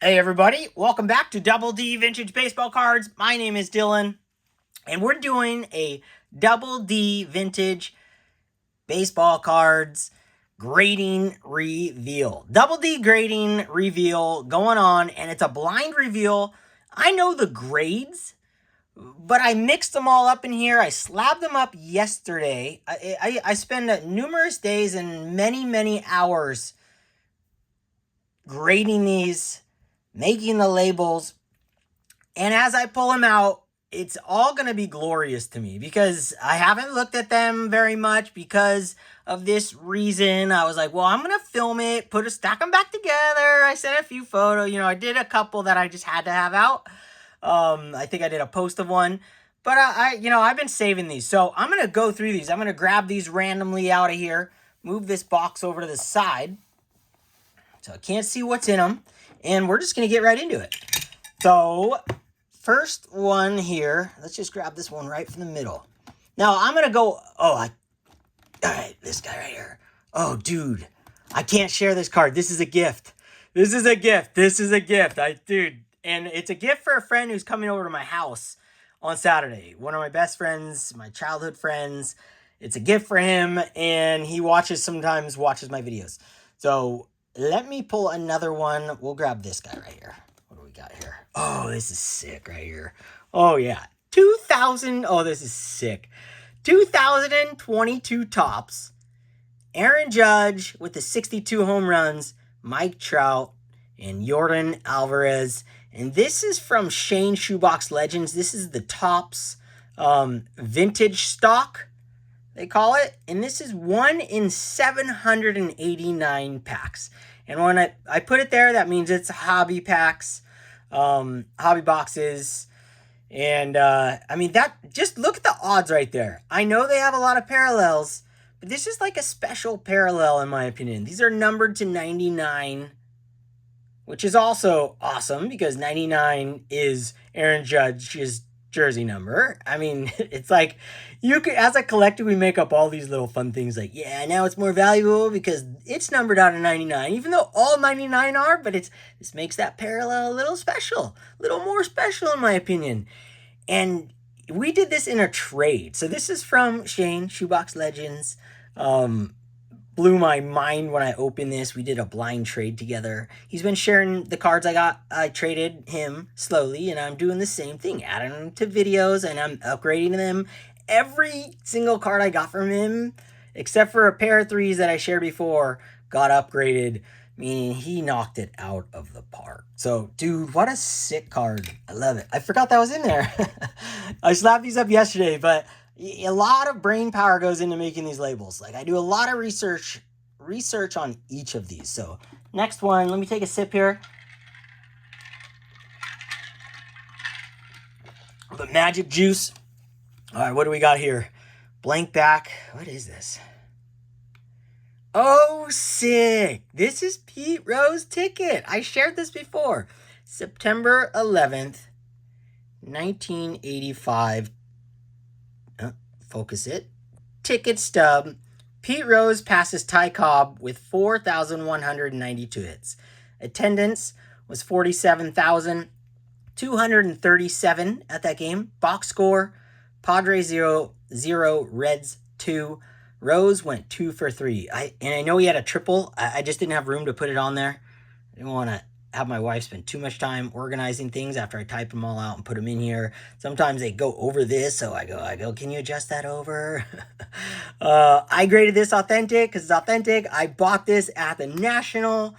Hey everybody, welcome back to DoubleD Vintage Baseball Cards. My name is Dylan, and we're doing a DoubleD Vintage Baseball Cards Grading Reveal. DoubleD Grading Reveal going on, and it's a blind reveal. I know the grades, but I mixed them all up in here. I slabbed them up yesterday. I spent numerous days and many hours grading these, making the labels, and as I pull them out, it's all going to be glorious to me because I haven't looked at them very much because of this reason. I was like, well, I'm going to film it, stack them back together. I sent a few photos. I did a couple that I just had to have out. I think I did a post of one, but I've been saving these. So I'm going to go through these. I'm going to grab these randomly out of here, move this box over to the side so I can't see what's in them. And we're just going to get right into it. So, first one here. Let's just grab this one right from the middle. Now, I'm going to go... all right, this guy right here. Oh, dude. I can't share this card. This is a gift. This is a gift. Dude. And it's a gift for a friend who's coming over to my house on Saturday. One of my best friends, my childhood friends. It's a gift for him, and he sometimes watches my videos. So... let me pull another one. We'll grab this guy right here. What do we got here? Oh, this is sick right here. Oh, yeah. 2000. Oh, this is sick. 2022 Topps. Aaron Judge with the 62 home runs. Mike Trout and Yordan Alvarez. And this is from Shane Shoebox Legends. This is the Topps vintage stock, they call it, and this is 1 in 789 packs. And when I put it there, that means it's hobby packs, hobby boxes, and just look at the odds right there. I know they have a lot of parallels, but this is like a special parallel in my opinion. These are numbered to 99, which is also awesome because 99 is Aaron Judge's jersey number. I mean, it's like you could, as a collector, we make up all these little fun things like, yeah, now it's more valuable because it's numbered out of 99, even though all 99 are, but this makes that parallel a little special, a little more special in my opinion. And we did this in a trade. So this is from Shane, Shoebox Legends. Blew my mind when I opened this. We did a blind trade together. He's been sharing the cards I traded him slowly, and I'm doing the same thing, adding them to videos, and I'm upgrading them. Every single card I got from him, except for a pair of threes that I shared before, got upgraded, meaning he knocked it out of the park. So, dude, what a sick card. I love it. I forgot that was in there. I slapped these up yesterday, but a lot of brain power goes into making these labels. Like, I do a lot of research on each of these. So, next one, let me take a sip here. The magic juice. All right, what do we got here? Blank back. What is this? Oh, sick. This is Pete Rose ticket. I shared this before. September 11th, 1985. Focus it. Ticket stub. Pete Rose passes Ty Cobb with 4,192 hits. Attendance was 47,237 at that game. Box score, Padres 0, Reds 2. Rose went 2 for 3. I know he had a triple. I just didn't have room to put it on there. I didn't want to have my wife spend too much time organizing things after I type them all out and put them in here. Sometimes they go over this, so I go, can you adjust that over? I graded this authentic because it's authentic. I bought this at the National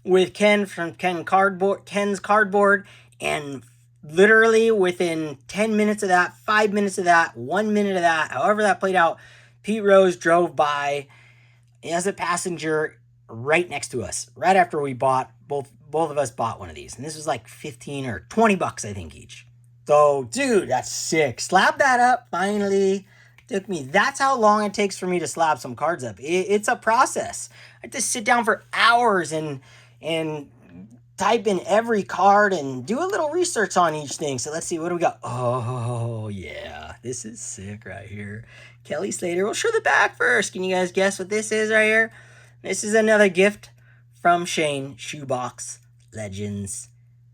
with Ken from Ken's Cardboard, and literally within 10 minutes of that, 5 minutes of that, 1 minute of that, however that played out, Pete Rose drove by as a passenger right next to us, right after we bought, both of us bought one of these. And this was like 15 or 20 bucks, I think, each. So, dude, that's sick. Slab that up, finally. That's how long it takes for me to slab some cards up. It's a process. I have to sit down for hours and type in every card and do a little research on each thing. So let's see, what do we got? Oh, yeah. This is sick right here. Kelly Slater. We'll show the back first. Can you guys guess what this is right here? This is another gift from Shane, Shoebox Legends.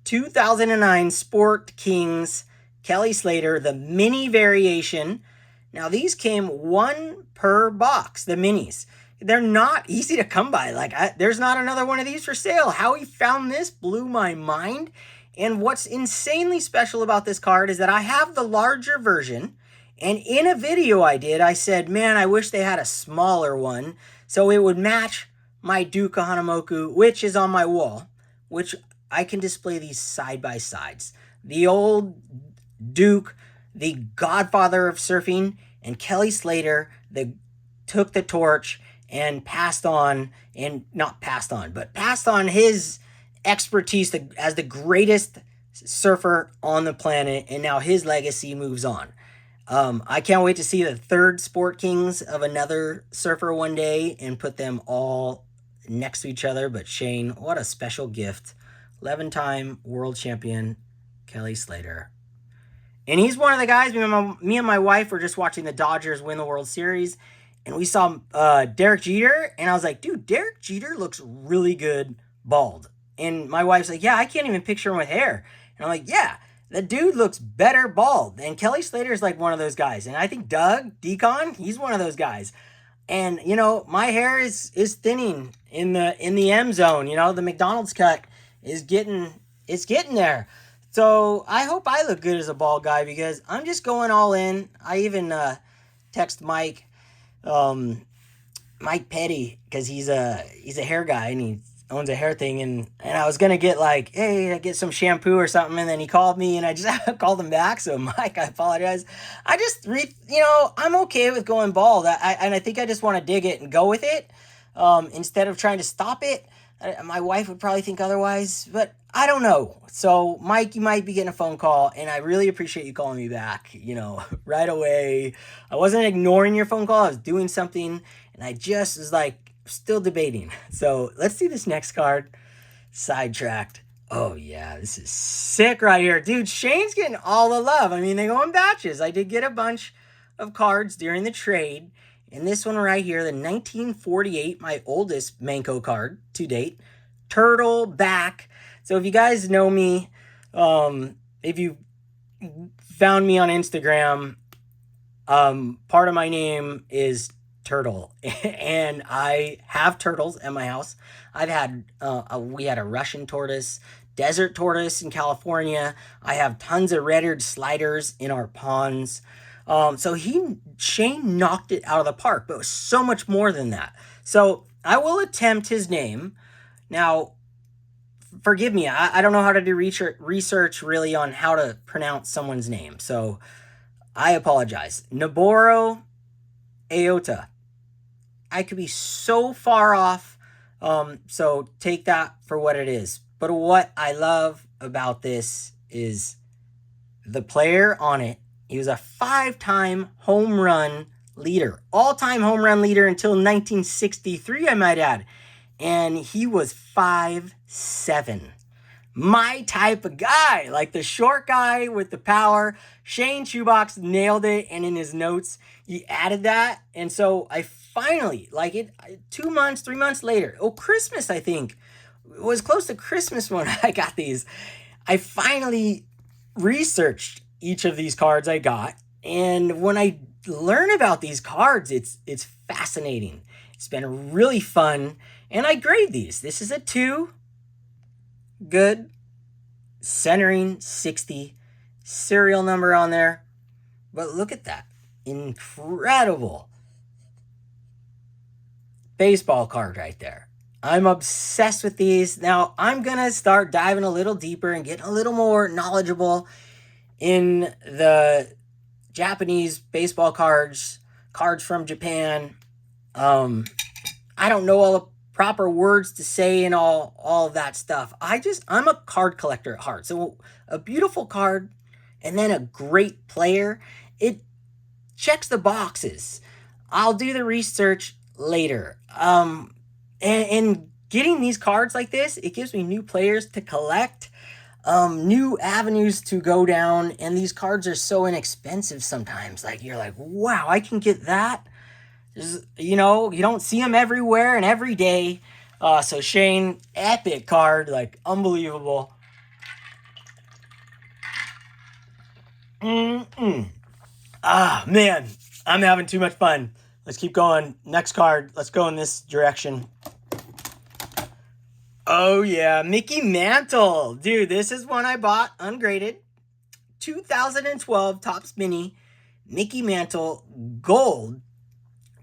2009 Sport Kings Kelly Slater, the mini variation. Now, these came one per box, the minis. They're not easy to come by. Like, there's not another one of these for sale. How he found this blew my mind. And what's insanely special about this card is that I have the larger version. And in a video I did, I said, man, I wish they had a smaller one so it would match my Duke Hanamoku, which is on my wall, which I can display these side by sides. The old Duke, the godfather of surfing, and Kelly Slater, that took the torch and passed on, and not passed on, but passed on his expertise as the greatest surfer on the planet, and now his legacy moves on. I can't wait to see the third Sport Kings of another surfer one day and put them all next to each other. But Shane, what a special gift. 11-time world champion Kelly Slater. And he's one of the guys, me and my wife were just watching the Dodgers win the World Series, and we saw Derek Jeter, and I was like, dude, Derek Jeter looks really good bald. And my wife's like, yeah, I can't even picture him with hair. And I'm like, yeah, the dude looks better bald. And Kelly Slater is like one of those guys. And I think Doug Deacon, he's one of those guys. And, you know, my hair is thinning in the M zone. You know, the McDonald's cut is getting there. So I hope I look good as a bald guy because I'm just going all in. I even text Mike Petty, because he's a hair guy and he owns a hair thing, and I was gonna get like, hey, get some shampoo or something, and then he called me and I just called him back. So Mike, I apologize. I just I'm okay with going bald. I think I just want to dig it and go with it, instead of trying to stop it. My wife would probably think otherwise, but I don't know. So Mike, you might be getting a phone call, and I really appreciate you calling me back, right away. I wasn't ignoring your phone call. I was doing something, and I just was like, still debating. So let's see this next card. Sidetracked. Oh yeah, this is sick right here. Dude, Shane's getting all the love. I mean, they go in batches. I did get a bunch of cards during the trade. And this one right here, the 1948, my oldest Manco card to date. Turtle back. So if you guys know me, if you found me on Instagram, part of my name is Turtle, and I have turtles at my house. I've had we had a Russian tortoise, desert tortoise in California. I have tons of red-eared sliders in our ponds. So Shane knocked it out of the park, but it was so much more than that. So I will attempt his name. Now, forgive me, I don't know how to do research really on how to pronounce someone's name, so I apologize. Noboru Aota. I could be so far off, so take that for what it is. But what I love about this is the player on it. He was a 5-time home run leader, all-time home run leader until 1963, I might add. And he was 5'7". My type of guy, like the short guy with the power. Shane Shoebox nailed it, and in his notes, he added that. And so I finally, 3 months later, Christmas, I think. It was close to Christmas when I got these. I finally researched each of these cards I got. And when I learn about these cards, it's fascinating. It's been really fun. And I grade these. This is a 2. Good. Centering 60. Serial number on there. But look at that. Incredible baseball card right there. I'm obsessed with these. Now, I'm going to start diving a little deeper and getting a little more knowledgeable in the Japanese baseball cards from Japan. I don't know all the proper words to say and all of that stuff. I'm a card collector at heart. So a beautiful card and then a great player, it checks the boxes. I'll do the research later. And getting these cards like this, it gives me new players to collect, new avenues to go down, and these cards are so inexpensive sometimes. Like, you're like, wow, I can get that. You don't see them everywhere and every day. So Shane, epic card, like unbelievable. Ah, man, I'm having too much fun. Let's keep going. Next card. Let's go in this direction. Oh, yeah. Mickey Mantle. Dude, this is one I bought ungraded. 2012 Topps Mini Mickey Mantle Gold,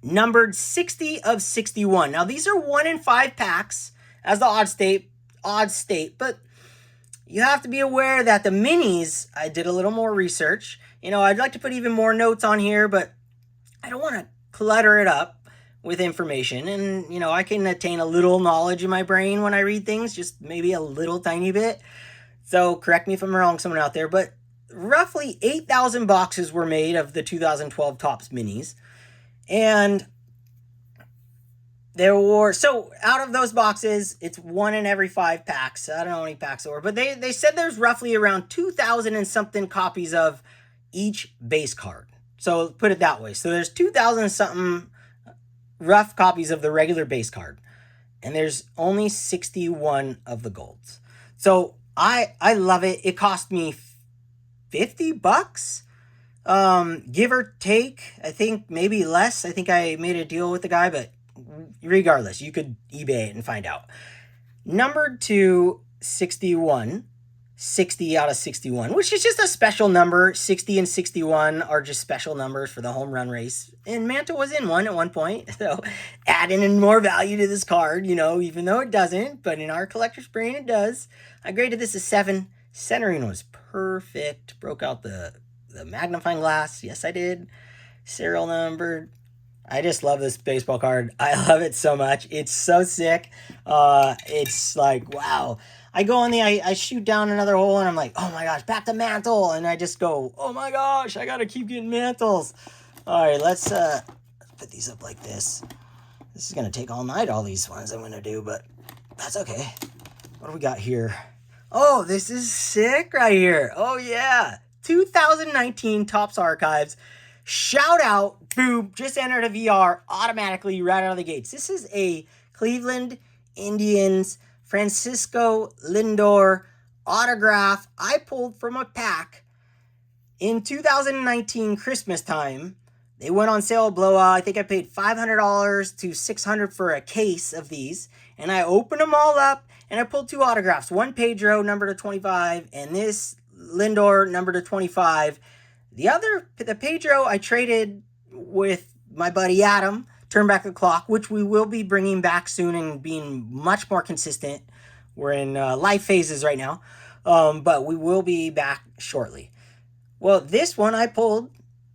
numbered 60 of 61. Now, these are 1 in 5 packs, as the odds state, but you have to be aware that the minis, I did a little more research. You know, I'd like to put even more notes on here, but I don't want to clutter it up with information. And, you know, I can attain a little knowledge in my brain when I read things, just maybe a little tiny bit. So correct me if I'm wrong, someone out there, but roughly 8,000 boxes were made of the 2012 Topps Minis. And there were, so out of those boxes, it's 1 in every 5 packs. I don't know how many packs there were, but they said there's roughly around 2,000 and something copies of each base card. So put it that way. So there's 2,000 something rough copies of the regular base card. And there's only 61 of the golds. So I love it. It cost me $50, give or take. I think maybe less. I think I made a deal with the guy, but regardless, you could eBay it and find out. Numbered to 61, 60 out of 61, which is just a special number. 60 and 61 are just special numbers for the home run race. And Mantle was in one at one point, so adding in more value to this card, you know, even though it doesn't, but in our collector's brain it does. I graded this a 7. Centering was perfect. Broke out the magnifying glass. Yes, I did. Serial numbered. I just love this baseball card. I love it so much. It's so sick. It's like, wow. I go in I shoot down another hole and I'm like, oh my gosh, back to Mantle. And I just go, oh my gosh, I got to keep getting Mantles. All right, let's put these up like this. This is going to take all night, all these ones I'm going to do, but that's okay. What do we got here? Oh, this is sick right here. Oh, yeah. 2019 Topps Archives. Shout out. Boom. Just entered a VR automatically right out of the gates. This is a Cleveland Indians Francisco Lindor autograph I pulled from a pack in 2019 Christmas time. They went on sale at Blowout. I think I paid $500 to $600 for a case of these. And I opened them all up. And I pulled 2 autographs. One Pedro, number to 25, and this Lindor, number to 25. The Pedro, I traded with my buddy Adam, Turn Back the Clock, which we will be bringing back soon and being much more consistent. We're in life phases right now, but we will be back shortly. Well, this one I pulled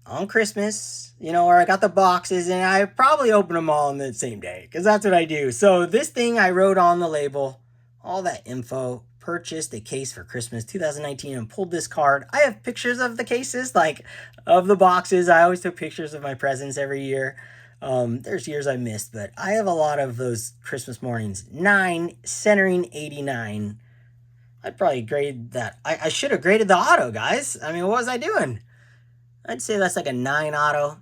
on Christmas, you know, or I got the boxes, and I probably opened them all on the same day, because that's what I do. So this thing I wrote on the label, all that info, purchased a case for Christmas 2019 and pulled this card. I have pictures of the cases, like of the boxes. I always took pictures of my presents every year. There's years I missed, but I have a lot of those Christmas mornings. 9, centering 89. I'd probably grade that. I should have graded the auto, guys. I mean, what was I doing? I'd say that's like a 9 auto,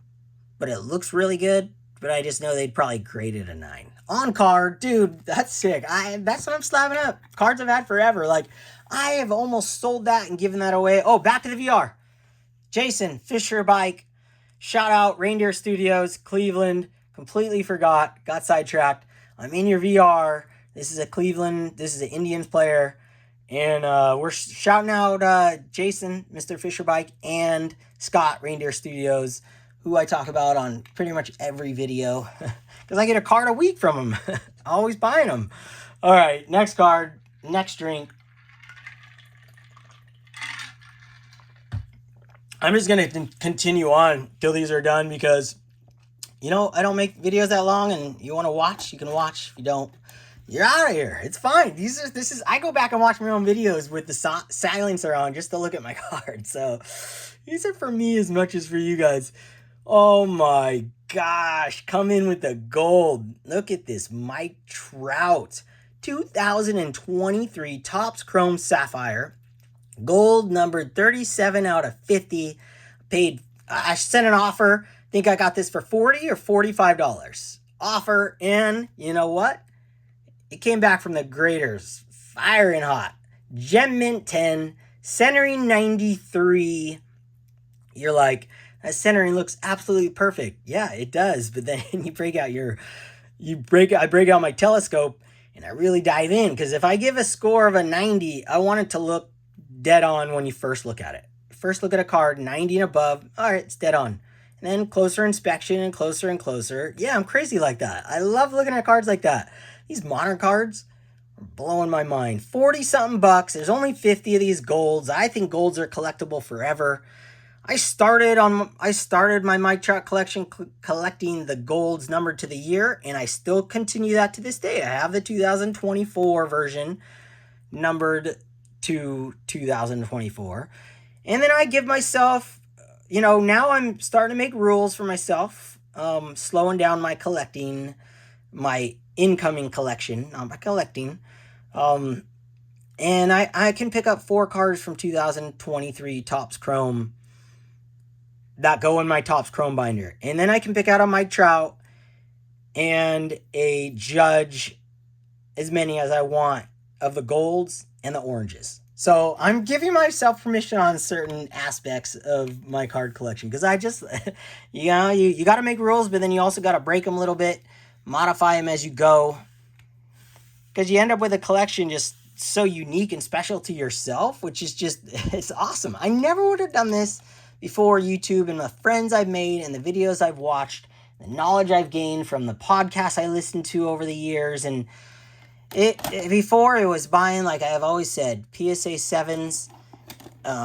but it looks really good. But I just know they'd probably grade it a 9. On card, dude, that's sick. That's what I'm slapping up. Cards I've had forever. Like, I have almost sold that and given that away. Oh, back to the VR. Jason Fisher bike. Shout out Reindeer Studios, Cleveland. Completely forgot. Got sidetracked. I'm in your VR. This is a Cleveland. This is an Indians player. And we're shouting out Jason, Mr. Fisher bike, and Scott, Reindeer Studios, who I talk about on pretty much every video. Because I get a card a week from them. Always buying them. All right, next card, next drink. I'm just going to continue on till these are done because, you know, I don't make videos that long, and you want to watch, you can watch. If you don't, you're out of here. It's fine. I go back and watch my own videos with the silencer on just to look at my cards. So these are for me as much as for you guys. Oh my gosh, come in with the gold. Look at this, Mike Trout. 2023 Topps Chrome Sapphire. Gold numbered 37 out of 50. I sent an offer. I think I got this for $40 or $45. Offer, and you know what? It came back from the graders. Firing hot. Gem Mint 10. Centering 93. you're like, that centering looks absolutely perfect. Yeah, it does. But then I break out my telescope and I really dive in, because if I give a score of a 90, I want it to look dead on when you first look at it. First look at a card, 90 and above, all right, it's dead on. And then closer inspection and closer and closer. Yeah, I'm crazy like that. I love looking at cards like that. These modern cards are blowing my mind. 40 something bucks. There's only 50 of these golds. I think golds are collectible forever. I started my Mike Trout collection collecting the golds numbered to the year, and I still continue that to this day. I have the 2024 version numbered to 2024. And then I give myself, now I'm starting to make rules for myself, slowing down my collecting, my incoming collection, not my collecting. And I can pick up 4 cards from 2023 Topps Chrome that go in my Topps Chrome binder. And then I can pick out a Mike Trout and a Judge, as many as I want, of the golds and the oranges. So I'm giving myself permission on certain aspects of my card collection, because I just, you got to make rules, but then you also got to break them a little bit, modify them as you go, because you end up with a collection just so unique and special to yourself, which is just, it's awesome. I never would have done this before YouTube, and the friends I've made and the videos I've watched, the knowledge I've gained from the podcasts I listened to over the years. And before it was buying, like I have always said, PSA 7s,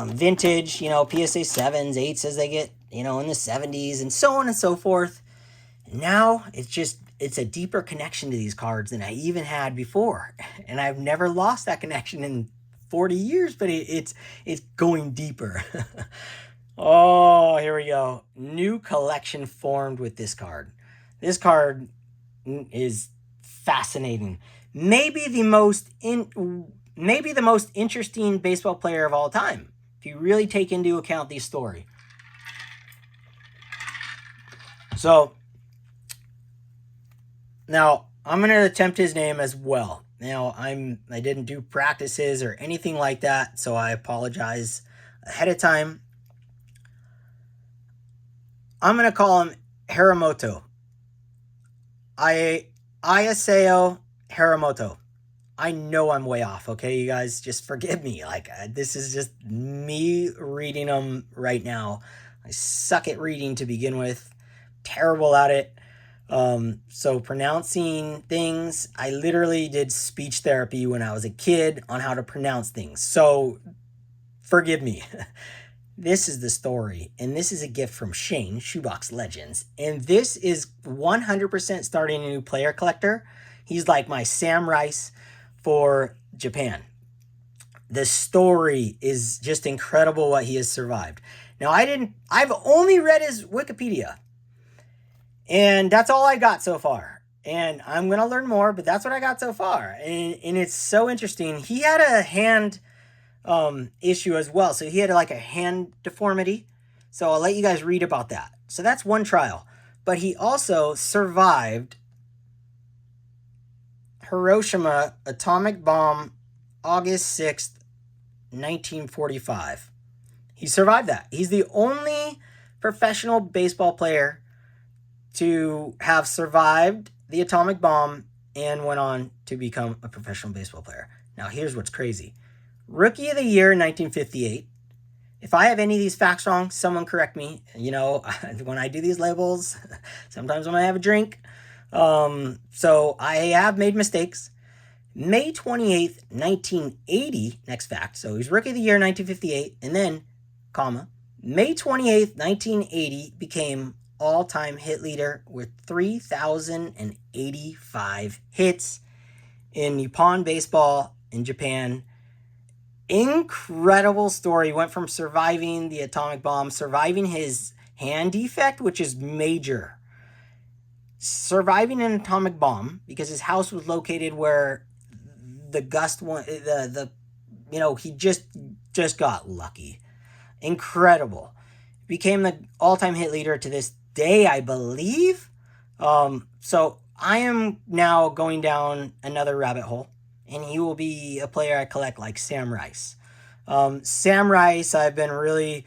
vintage, PSA 7s, 8s as they get, in the 70s and so on and so forth. And now it's a deeper connection to these cards than I even had before. And I've never lost that connection in 40 years, but it's going deeper. Oh, here we go. New collection formed with this card. This card is fascinating. Maybe the most interesting baseball player of all time, if you really take into account the story. So now I'm going to attempt his name as well. Now I didn't do practices or anything like that, so I apologize ahead of time. I'm going to call him Hiramoto. Ayaseo Hiramoto. I know I'm way off, okay, you guys? Just forgive me. This is just me reading them right now. I suck at reading to begin with. Terrible at it. So pronouncing things, I literally did speech therapy when I was a kid on how to pronounce things. So forgive me. This is the story, and this is a gift from Shane, Shoebox Legends. And this is 100% starting a new player collector. He's like my Sam Rice for Japan. The story is just incredible what he has survived. Now, I've only read his Wikipedia, and that's all I got so far. And I'm going to learn more, but that's what I got so far. And it's so interesting. He had a hand issue as well. So he had a hand deformity. So I'll let you guys read about that. So that's one trial. But he also survived Hiroshima atomic bomb, August 6th, 1945. He survived that. He's the only professional baseball player to have survived the atomic bomb and went on to become a professional baseball player. Now, here's what's crazy. Rookie of the year, 1958. If I have any of these facts wrong, someone correct me. When I do these labels, sometimes when I have a drink. So I have made mistakes. May 28th, 1980, next fact. So he's Rookie of the Year, 1958. And then, May 28th, 1980 became all-time hit leader with 3,085 hits in Nippon baseball in Japan. Incredible story. Went from surviving the atomic bomb, surviving his hand defect, which is major, surviving an atomic bomb because his house was located where the gust went, he just got lucky. Incredible. Became the all-time hit leader to this day, I believe. So I am now going down another rabbit hole, and he will be a player I collect like Sam Rice. Sam Rice, I've been really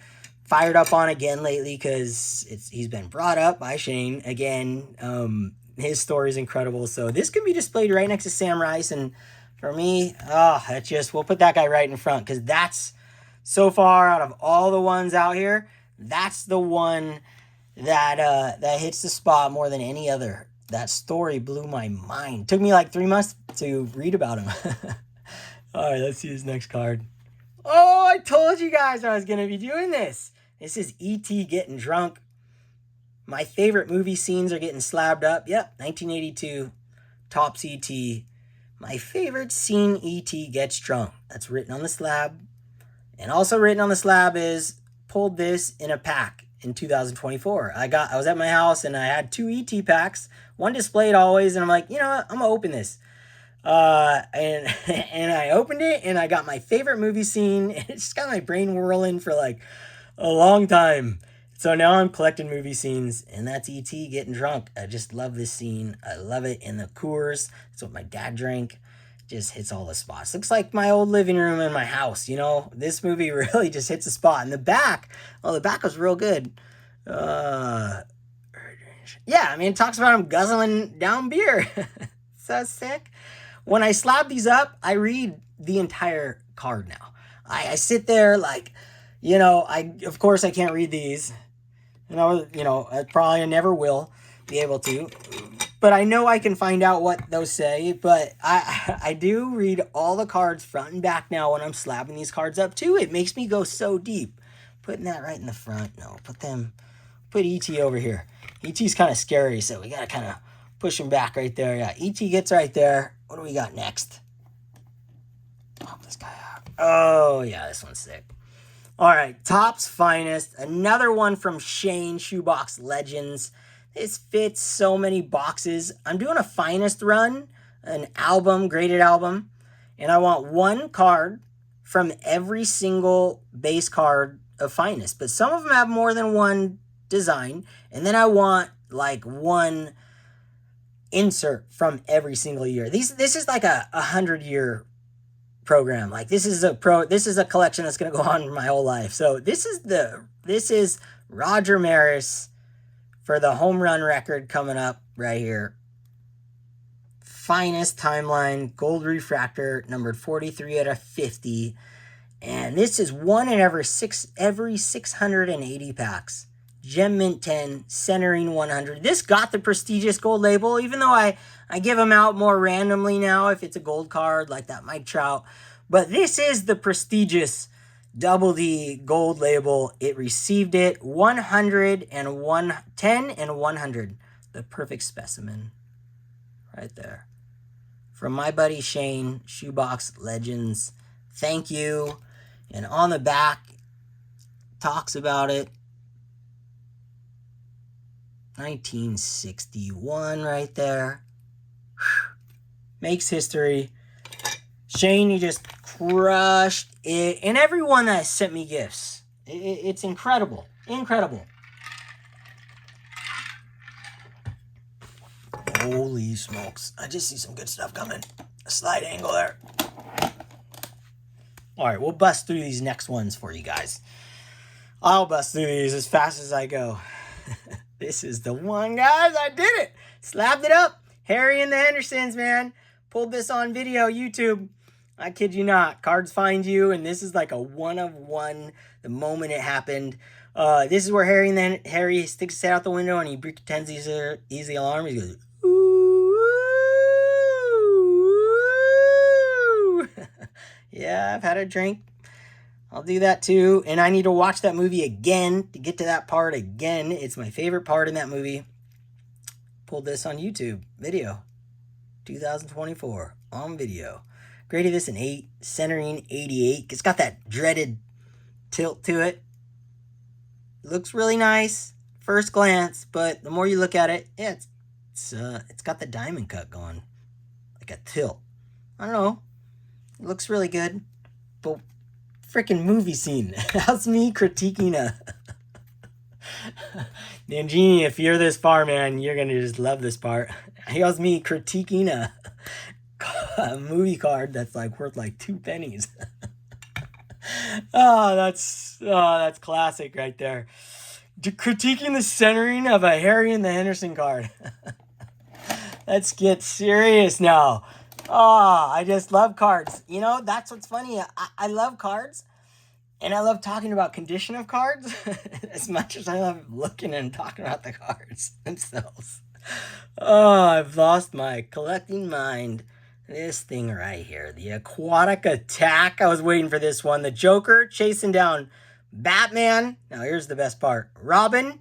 fired up on again lately because he's been brought up by Shane again. His story is incredible. So this can be displayed right next to Sam Rice. And for me, we'll put that guy right in front because that's, so far out of all the ones out here, that's the one that that hits the spot more than any other. That story blew my mind. Took me like 3 months to read about him. All right, let's see his next card. Oh, I told you guys I was going to be doing this. This is E.T. getting drunk. My favorite movie scenes are getting slabbed up. Yep, 1982, Topps E.T. My favorite scene, E.T. gets drunk. That's written on the slab. And also written on the slab is, pulled this in a pack in 2024. I was at my house and I had 2 ET packs, one displayed always, and I'm like, you know what, I'm gonna open this. And I opened it and I got my favorite movie scene. And it just got my brain whirling for like a long time. So now I'm collecting movie scenes, and that's E.T. getting drunk. I just love this scene. I love it. In the Coors, that's what my dad drank. Just hits all the spots. Looks like my old living room in my house, you know. This movie really just hits a spot. And the back, the back was real good. Yeah, I mean, it talks about him guzzling down beer. So sick. When I slab these up, I read the entire card now. I sit there like, you know, of course I can't read these. I probably never will be able to. But I know I can find out what those say. But I do read all the cards front and back now when I'm slabbing these cards up too. It makes me go so deep. Putting that right in the front. No, put E.T. over here. E.T.'s kind of scary, so we got to kind of push him back right there. Yeah, E.T. gets right there. What do we got next? Pop this guy out. Oh, yeah, this one's sick. All right, Topps Finest. Another one from Shane, Shoebox Legends. This fits so many boxes. I'm doing a Finest run, an album, graded album, and I want one card from every single base card of Finest. But some of them have more than one design, and then I want like one insert from every single year. This is like a 100-year program. Like this is a collection that's going to go on my whole life. So this is Roger Maris for the home run record coming up right here. Finest timeline, gold refractor, numbered 43 out of 50. And this is one in every 680 packs. Gem Mint 10, centering 100. This got the prestigious gold label, even though I give them out more randomly now if it's a gold card like that Mike Trout. But this is the prestigious DoubleD gold label. It received it 100 and 110 and 100. The perfect specimen right there. From my buddy Shane, Shoebox Legends. Thank you. And on the back, talks about it. 1961 right there. Makes history. Shane, you just crushed it. And everyone that sent me gifts. It's incredible. Incredible. Holy smokes. I just see some good stuff coming. A slight angle there. All right, we'll bust through these next ones for you guys. I'll bust through these as fast as I go. This is the one, guys. I did it. Slapped it up. Harry and the Hendersons, man. Pulled this on video, YouTube. I kid you not. Cards find you, and this is like a one of one the moment it happened. This is where Harry sticks his head out the window and he pretends he's the alarm. He goes, ooh. Yeah, I've had a drink. I'll do that too. And I need to watch that movie again to get to that part again. It's my favorite part in that movie. Pulled this on YouTube. Video. 2024. On video. Graded this an 8. Centering 88. It's got that dreaded tilt to it. Looks really nice. First glance. But the more you look at it, yeah, it's got the diamond cut going. Like a tilt. I don't know. It looks really good. But freaking movie scene. How's me critiquing a... Nangini, if you're this far, man, you're going to just love this part. How's me critiquing a movie card that's like worth like 2 pennies. that's classic right there. Critiquing the centering of a Harry and the Henderson card. Let's get serious now. Oh, I just love cards. You know, that's what's funny. I love cards, and I love talking about condition of cards as much as I love looking and talking about the cards themselves. Oh, I've lost my collecting mind. This thing right here, the Aquatic Attack. I was waiting for this one. The Joker chasing down Batman. Now here's the best part. Robin.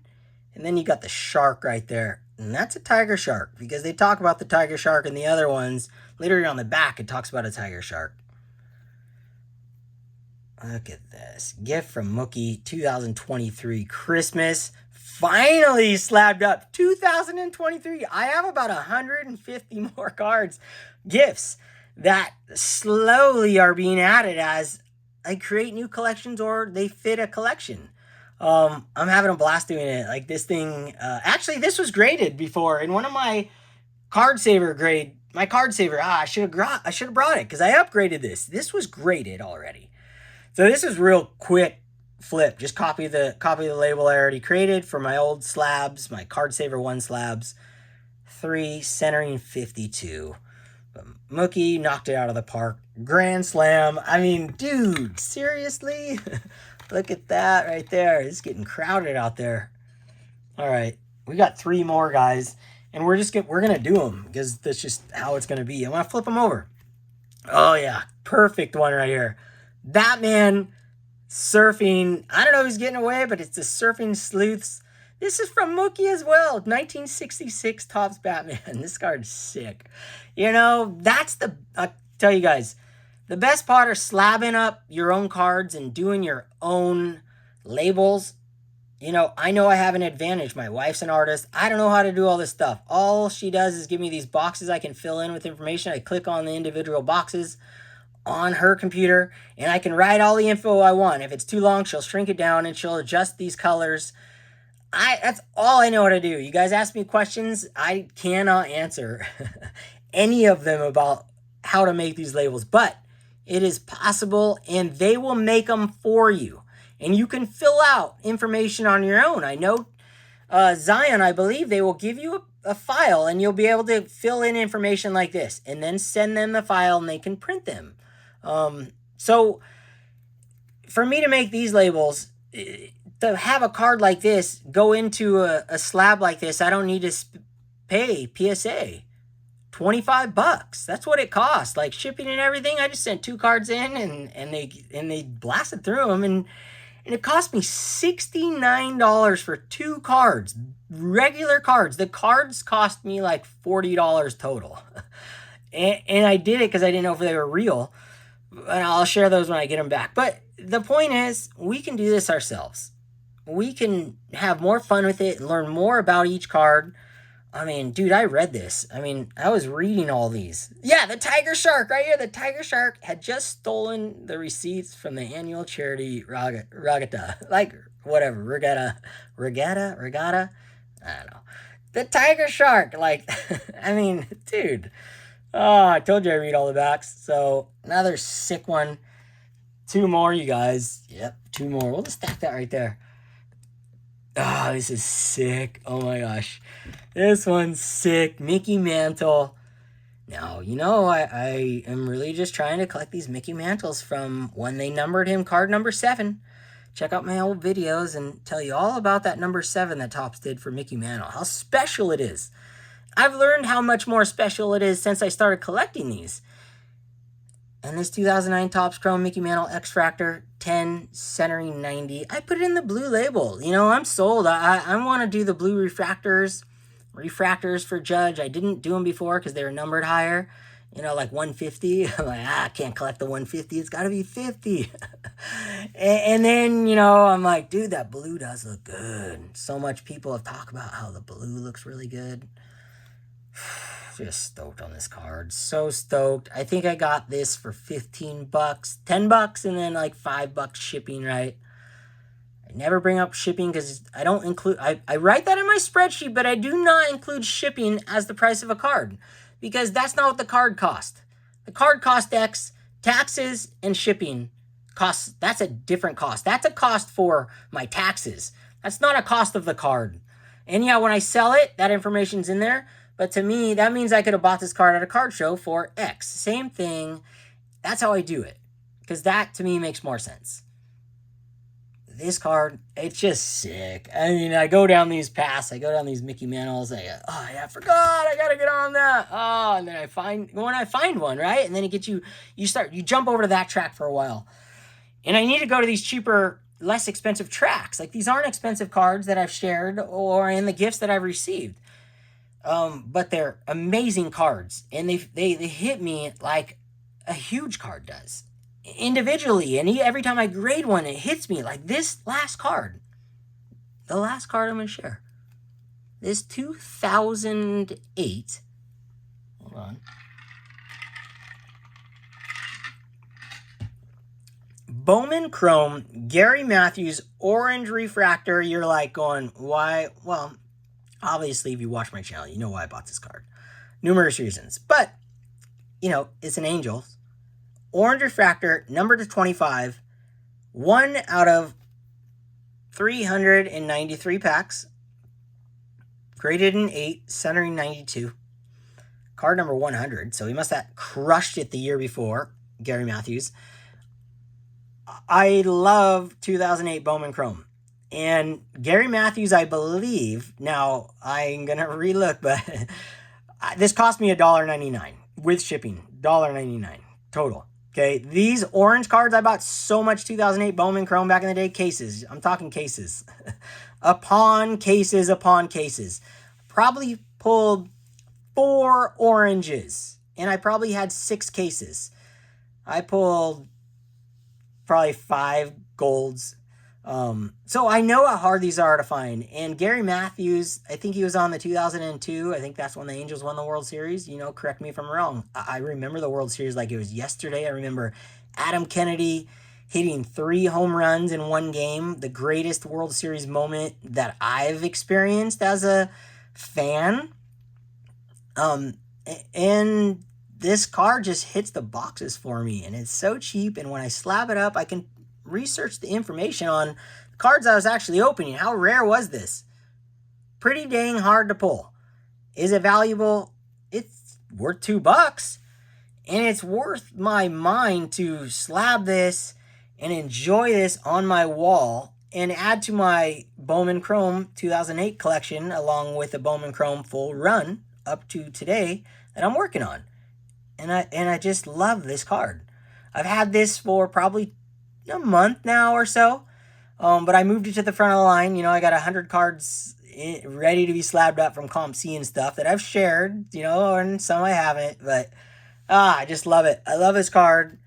And then you got the shark right there. And that's a tiger shark, because they talk about the tiger shark in the other ones. Literally on the back, it talks about a tiger shark. Look at this. Gift from Mookie, 2023 Christmas. Finally slabbed up. 2023. I have about 150 more cards, gifts, that slowly are being added as I create new collections or they fit a collection. I'm having a blast doing it. Like this thing, actually this was graded before in one of my card saver grade. My card saver, I should have brought it because I upgraded this. This was graded already. So this is real quick flip. Just copy the label I already created for my old slabs, my card saver 1 slabs. 3 centering 52. But Mookie knocked it out of the park. Grand slam. I mean, dude, seriously? Look at that right there. It's getting crowded out there. All right, we got 3 more guys, and we're gonna do them because that's just how it's gonna be. I want to flip them over. Oh yeah, perfect one right here. Batman surfing. I don't know who's getting away, but it's the Surfing Sleuths. This is from Mookie as well. 1966 Topps Batman. This card's sick. You know, I'll tell you guys, the best part of slabbing up your own cards and doing your own labels. You know I have an advantage. My wife's an artist. I don't know how to do all this stuff. All she does is give me these boxes I can fill in with information. I click on the individual boxes on her computer, and I can write all the info I want. If it's too long, she'll shrink it down and she'll adjust these colors. That's all I know how to do. You guys ask me questions, I cannot answer any of them about how to make these labels, but it is possible, and they will make them for you. And you can fill out information on your own. I know Zion, I believe they will give you a file, and you'll be able to fill in information like this and then send them the file and they can print them. So for me to make these labels, to have a card like this go into a slab like this, I don't need to pay PSA. $25. That's what it costs. Like shipping and everything. I just sent 2 cards in and they blasted through them, and it cost me $69 for 2 cards. Regular cards. The cards cost me like $40 total. and I did it because I didn't know if they were real. And I'll share those when I get them back. But the point is, we can do this ourselves. We can have more fun with it and learn more about each card. I mean, dude, I read this. I mean, I was reading all these. Yeah, the tiger shark right here. The tiger shark had just stolen the receipts from the annual charity regatta. Like, whatever, regatta. I don't know. The tiger shark, like, I mean, dude. Oh, I told you I read all the backs. So, another sick one. 2 more, you guys. Yep, 2 more. We'll just stack that right there. Oh, this is sick. Oh my gosh. This one's sick. Mickey Mantle. Now, I am really just trying to collect these Mickey Mantles from when they numbered him card number 7. Check out my old videos and tell you all about that number 7 that Topps did for Mickey Mantle. How special it is. I've learned how much more special it is since I started collecting these. And this 2009 Topps Chrome Mickey Mantle X-Fractor 10 centering 90. I put it in the blue label. I'm sold. I want to do the blue refractors for Judge. I didn't do them before because they were numbered higher. Like 150. I'm like, I can't collect the 150. It's got to be 50. and then, I'm like, dude, that blue does look good. So much people have talked about how the blue looks really good. Just stoked on this card. So stoked. I think I got this for $15, $10, and then like $5 shipping, right? I never bring up shipping because I don't include... I write that in my spreadsheet, but I do not include shipping as the price of a card because that's not what the card cost. The card cost X, taxes, and shipping costs, that's a different cost. That's a cost for my taxes. That's not a cost of the card. And yeah, when I sell it, that information's in there. But to me, that means I could have bought this card at a card show for X. Same thing. That's how I do it. Because that, to me, makes more sense. This card, it's just sick. I mean, I go down these paths. I go down these Mickey Mantles. Oh, yeah, I forgot. I got to get on that. Oh, and then when I find one, right? And then it gets you jump over to that track for a while. And I need to go to these cheaper, less expensive tracks. Like, these aren't expensive cards that I've shared or in the gifts that I've received. But they're amazing cards. And they hit me like a huge card does. Individually. And every time I grade one, it hits me like this last card. The last card I'm going to share. This 2008. Hold on. Bowman Chrome, Gary Matthews, Orange Refractor. You're like going, why? Well, obviously, if you watch my channel, you know why I bought this card. Numerous reasons. But, it's an Angel. Orange Refractor, number to 25. 1 out of 393 packs. Graded in 8, centering 92. Card number 100. So he must have crushed it the year before, Gary Matthews. I love 2008 Bowman Chrome. And Gary Matthews, I believe, now I'm going to relook, but this cost me $1.99 with shipping. $1.99 total. Okay, these orange cards, I bought so much 2008 Bowman Chrome back in the day. Cases. I'm talking cases. upon cases upon cases. Probably pulled 4 oranges. And I probably had 6 cases. I pulled probably 5 golds. So I know how hard these are to find. And Gary Matthews, I think he was on the 2002. I think that's when the Angels won the World Series. Correct me if I'm wrong. I remember the World Series like it was yesterday. I remember Adam Kennedy hitting 3 home runs in one game. The greatest World Series moment that I've experienced as a fan. And this card just hits the boxes for me. And it's so cheap. And when I slab it up, I can research the information on cards I was actually opening. How rare was this? Pretty dang hard to pull. Is it valuable? It's worth $2. And it's worth my mind to slab this and enjoy this on my wall and add to my Bowman Chrome 2008 collection along with the Bowman Chrome full run up to today that I'm working on. And I just love this card. I've had this for probably a month now or so. But I moved it to the front of the line. I got 100 cards ready to be slabbed up from Comp C and stuff that I've shared, and some I haven't. But I just love it. I love this card.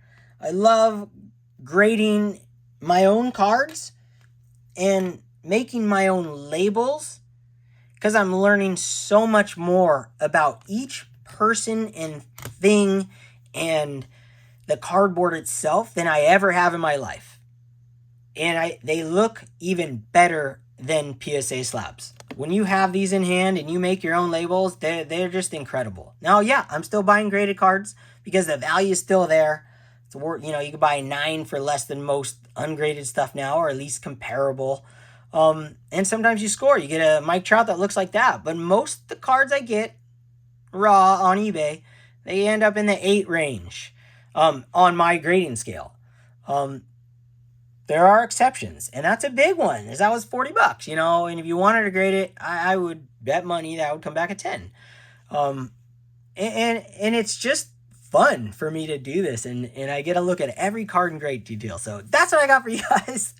I love grading my own cards and making my own labels because I'm learning so much more about each person and thing and the cardboard itself than I ever have in my life. And they look even better than PSA slabs. When you have these in hand and you make your own labels, they're just incredible. Now, yeah, I'm still buying graded cards because the value is still there. It's worth, you can buy 9 for less than most ungraded stuff now, or at least comparable. And sometimes you score. You get a Mike Trout that looks like that. But most of the cards I get raw on eBay, they end up in the 8 range. On my grading scale. There are exceptions, and that's a big one, as that was $40, and if you wanted to grade it, I would bet money that would come back at 10. And it's just fun for me to do this, and I get to look at every card in great detail. So that's what I got for you guys.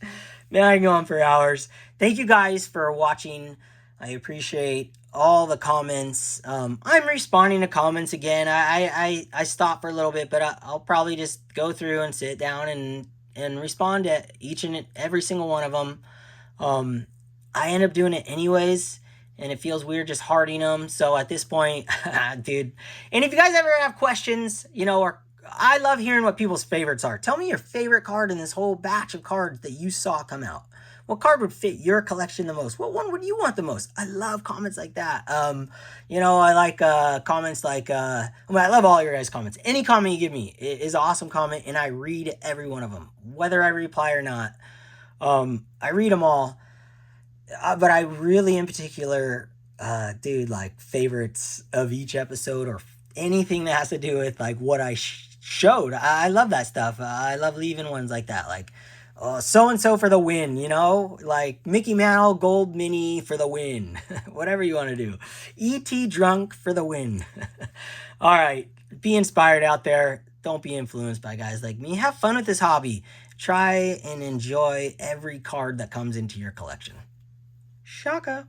Man, I can go on for hours. Thank you guys for watching. I appreciate all the comments. I'm responding to comments again. I stopped for a little bit, but I'll probably just go through and sit down and respond to each and every single one of them. I end up doing it anyways, and it feels weird just hearting them. So at this point, dude. And if you guys ever have questions, or I love hearing what people's favorites are. Tell me your favorite card in this whole batch of cards that you saw come out. What card would fit your collection the most? What one would you want the most? I love comments like that. I like comments like I love all your guys' comments. Any comment you give me is an awesome comment, and I read every one of them, whether I reply or not. I read them all, but I really, in particular, dude, like favorites of each episode or anything that has to do with like what I showed. I love that stuff. I love leaving ones like that, like so and so for the win, like Mickey Mantle Gold Mini for the win, whatever you want to do. ET Drunk for the win. All right, be inspired out there. Don't be influenced by guys like me. Have fun with this hobby. Try and enjoy every card that comes into your collection. Shaka.